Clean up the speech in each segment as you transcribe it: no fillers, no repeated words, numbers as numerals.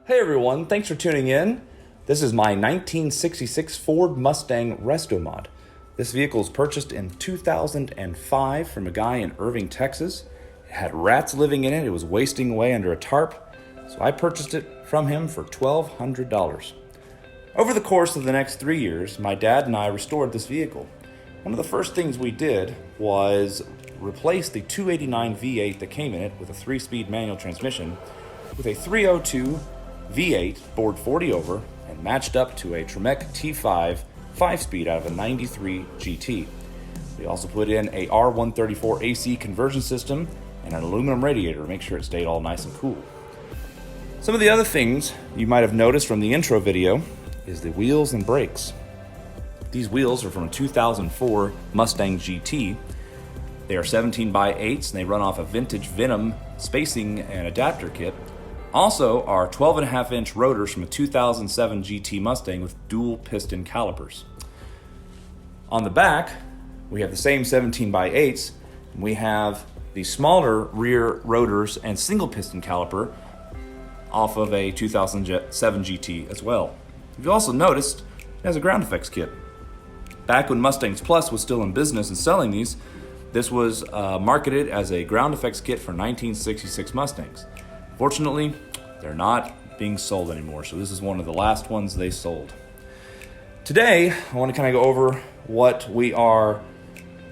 Hey everyone, thanks for tuning in. This is my 1966 Ford Mustang Restomod. This vehicle was purchased in 2005 from a guy in Irving, Texas. It had rats living in it. It was wasting away under a tarp. So I purchased it from him for $1,200. Over the course of the next 3 years, my dad and I restored this vehicle. One of the first things we did was replace the 289 V8 that came in it with a 3-speed manual transmission with a 302 V8 bored 40 over and matched up to a Tremec T5 5-speed out of a 93 GT. We also put in a R134 AC conversion system and an aluminum radiator to make sure it stayed all nice and cool. Some of the other things you might have noticed from the intro video is the wheels and brakes. These wheels are from a 2004 Mustang GT. They are 17x8s and they run off a vintage Venom spacing and adapter kit. Also are 12.5-inch rotors from a 2007 GT Mustang with dual piston calipers. On the back, we have the same 17x8s. And we have the smaller rear rotors and single piston caliper off of a 2007 GT as well. You've also noticed it has a ground effects kit. Back when Mustangs Plus was still in business and selling these, this was marketed as a ground effects kit for 1966 Mustangs. Fortunately, they're not being sold anymore, so this is one of the last ones they sold. Today, I want to kind of go over what we are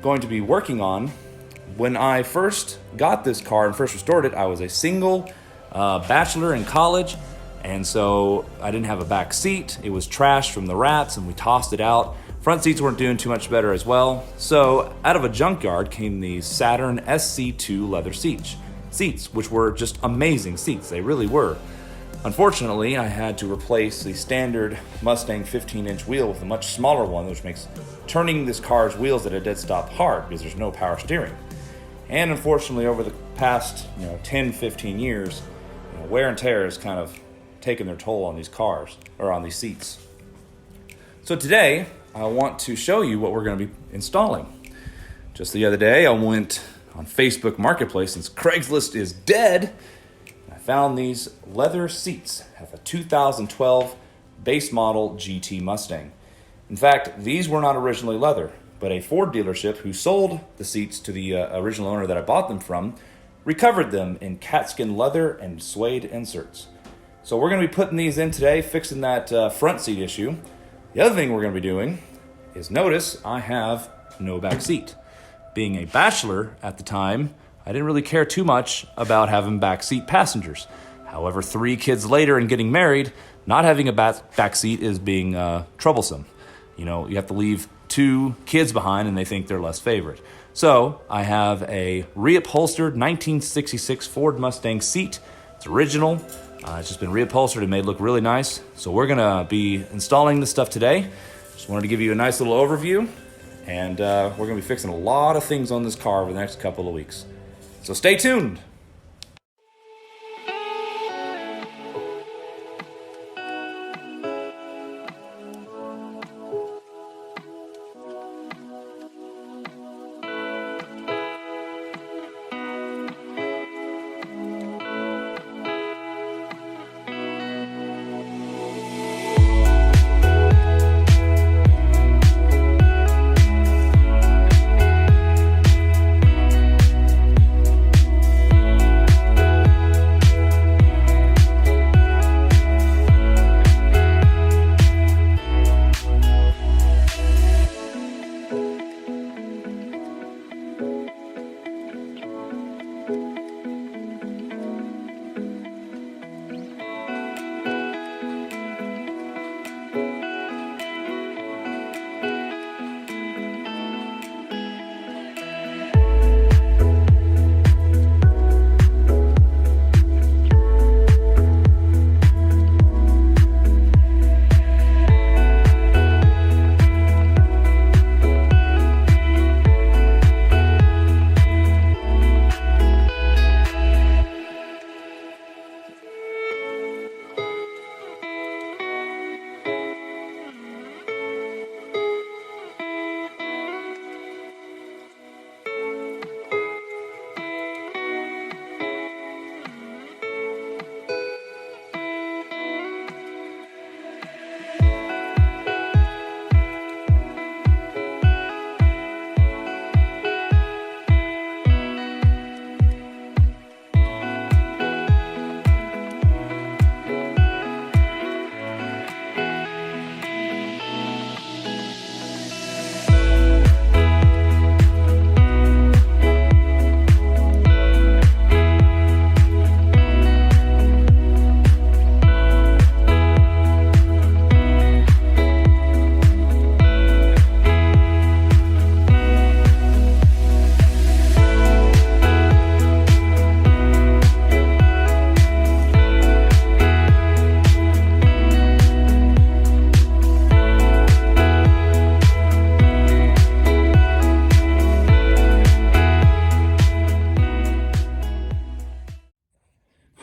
going to be working on. When I first got this car and first restored it, I was a single bachelor in college, and so I didn't have a back seat. It was trashed from the rats, and we tossed it out. Front seats weren't doing too much better as well. So out of a junkyard came these Saturn SC2 leather seats, which were just amazing seats. They really were. Unfortunately, I had to replace the standard Mustang 15-inch wheel with a much smaller one, which makes turning this car's wheels at a dead stop hard because there's no power steering. And unfortunately, over the past 10, 15 years, wear and tear has kind of taken their toll on these cars, or on these seats. So today, I want to show you what we're going to be installing. Just the other day, I went on Facebook Marketplace, since Craigslist is dead, I found these leather seats of a 2012 base model GT Mustang. In fact, these were not originally leather, but a Ford dealership who sold the seats to the original owner that I bought them from recovered them in catskin leather and suede inserts. So we're going to be putting these in today, fixing that front seat issue. The other thing we're going to be doing is, notice I have no back seat. Being a bachelor at the time, I didn't really care too much about having backseat passengers. However, 3 kids later and getting married, not having a back seat is being troublesome. You have to leave 2 kids behind and they think they're less favorite. So I have a reupholstered 1966 Ford Mustang seat. It's original. It's just been reupholstered and made look really nice. So we're gonna be installing this stuff today. Just wanted to give you a nice little overview. And we're going to be fixing a lot of things on this car over the next couple of weeks. So stay tuned.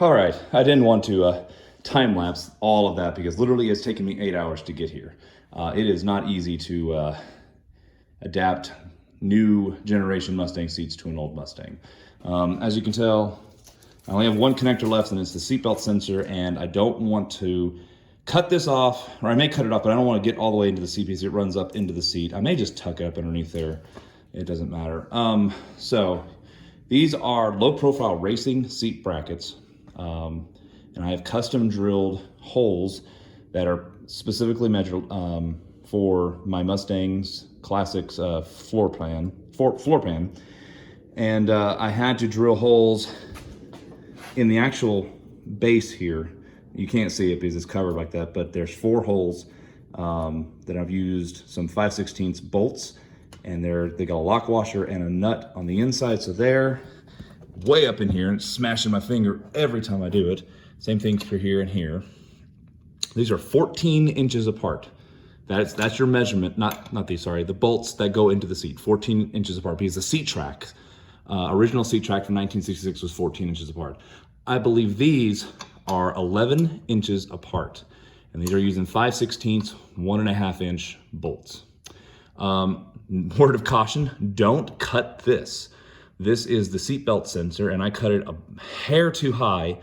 All right, I didn't want to time lapse all of that because literally it's taken me 8 hours to get here. It is not easy to adapt new generation Mustang seats to an old Mustang. As you can tell, I only have one connector left, and it's the seatbelt sensor, and I don't want to cut this off, or I may cut it off, but I don't want to get all the way into the seat because it runs up into the seat. I may just tuck it up underneath there. It doesn't matter. So these are low profile racing seat brackets. And I have custom drilled holes that are specifically measured for my Mustang's Classics floor pan. And I had to drill holes in the actual base here. You can't see it because it's covered like that, but there's 4 holes that I've used some 5/16 bolts, and they got a lock washer and a nut on the inside. So they're way up in here, and it's smashing my finger every time I do it. Same thing for here and here. These are 14 inches apart. That's your measurement, not these, sorry, the bolts that go into the seat, 14 inches apart, because the seat track, original seat track from 1966 was 14 inches apart. I believe these are 11 inches apart, and these are using 5/16 1.5 inch bolts. Word of caution, don't cut this. This is the seatbelt sensor, and I cut it a hair too high.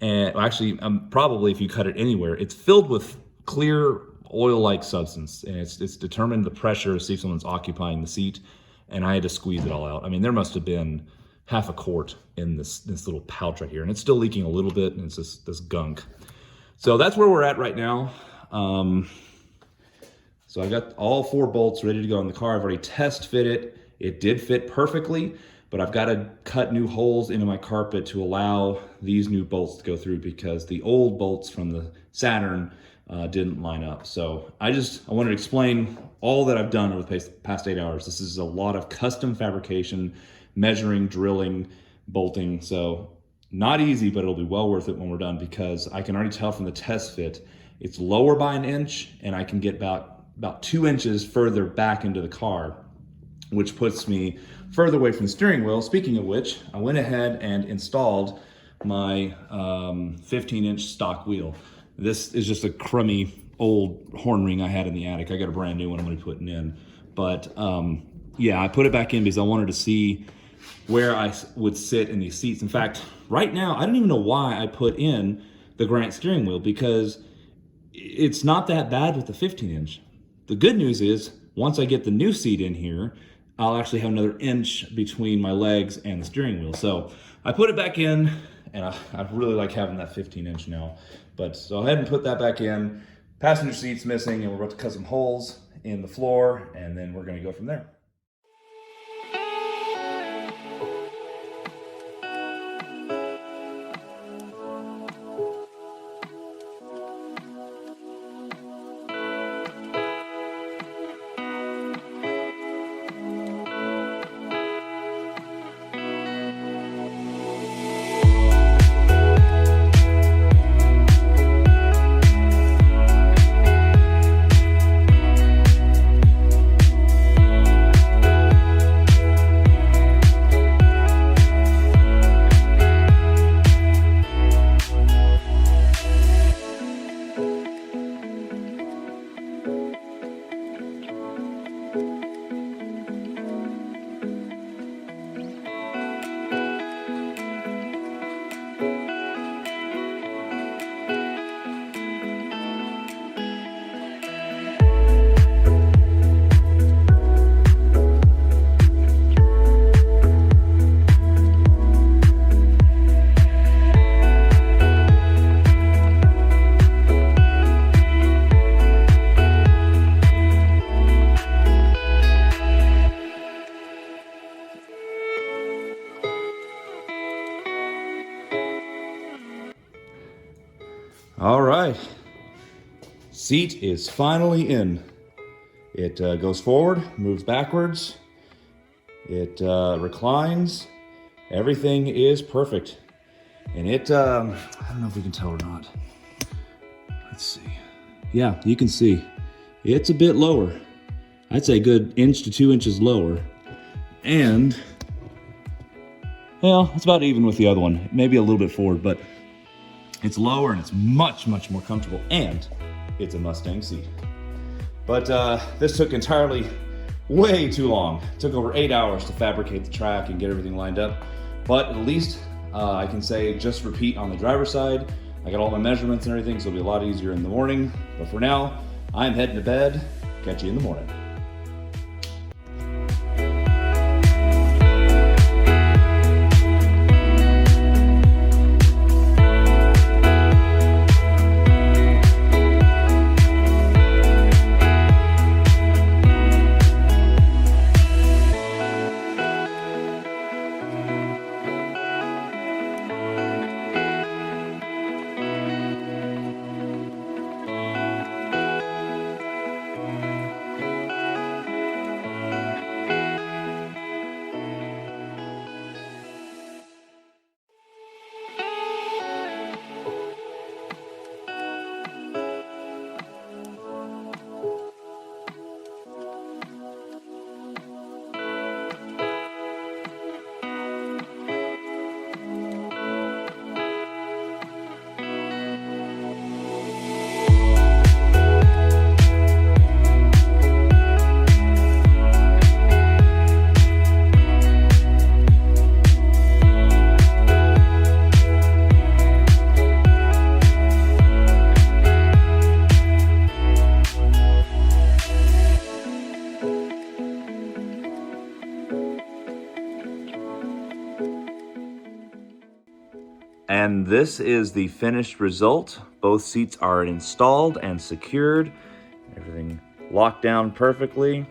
And actually, probably if you cut it anywhere, it's filled with clear oil-like substance, and it's determined the pressure to see if someone's occupying the seat, and I had to squeeze it all out. I mean, there must have been half a quart in this little pouch right here, and it's still leaking a little bit, and it's just this gunk. So that's where we're at right now. So I've got all 4 bolts ready to go in the car. I've already test fit it. It did fit perfectly, but I've got to cut new holes into my carpet to allow these new bolts to go through because the old bolts from the Saturn didn't line up. So I wanted to explain all that I've done over the past 8 hours. This is a lot of custom fabrication, measuring, drilling, bolting. So not easy, but it'll be well worth it when we're done because I can already tell from the test fit, it's lower by 1 inch, and I can get about 2 inches further back into the car, which puts me further away from the steering wheel. Speaking of which, I went ahead and installed my 15-inch stock wheel. This is just a crummy old horn ring I had in the attic. I got a brand new one I'm going to be putting in. But yeah, I put it back in because I wanted to see where I would sit in these seats. In fact, right now, I don't even know why I put in the Grant steering wheel because it's not that bad with the 15-inch. The good news is, once I get the new seat in here, I'll actually have another inch between my legs and the steering wheel. So I put it back in, and I really like having that 15-inch now. But so I'll go ahead and put that back in. Passenger seat's missing, and we're about to cut some holes in the floor, and then we're gonna go from there. All right, seat is finally in. It goes forward, moves backwards, it reclines, everything is perfect. And it, I don't know if we can tell or not. Let's see. Yeah, you can see, it's a bit lower. I'd say a good 1 to 2 inches lower. And, well, it's about even with the other one. Maybe a little bit forward, but It's lower and it's much more comfortable, and it's a Mustang seat. But this took entirely way too long. It took over 8 hours to fabricate the track and get everything lined up. But at least I can say just repeat on the driver's side. I got all my measurements and everything, so it'll be a lot easier in the morning. But for now, I'm heading to bed. Catch you in the morning. And this is the finished result. Both seats are installed and secured. Everything locked down perfectly.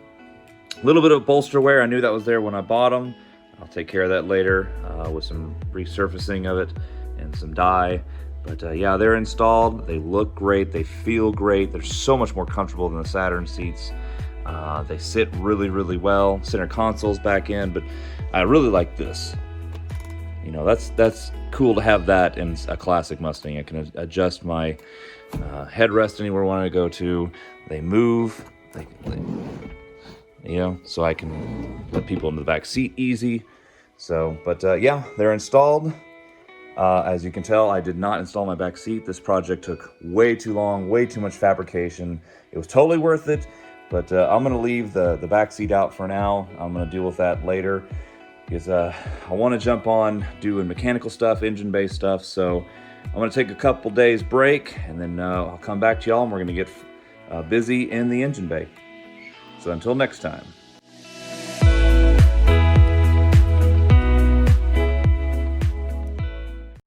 A little bit of bolster wear. I knew that was there when I bought them. I'll take care of that later with some resurfacing of it and some dye. But yeah, they're installed. They look great. They feel great. They're so much more comfortable than the Saturn seats. They sit really well. Center console's back in, but I really like this. You know, that's cool to have that in a classic Mustang. I can adjust my headrest anywhere I want to go to. They move, you know, so I can let people into the back seat easy. So, but yeah, they're installed. As you can tell, I did not install my back seat. This project took way too long, way too much fabrication. It was totally worth it, but I'm gonna leave the back seat out for now. I'm gonna deal with that later, because I want to jump on doing mechanical stuff, engine-based stuff. So I'm going to take a couple days break, and then I'll come back to y'all, and we're going to get busy in the engine bay. So until next time.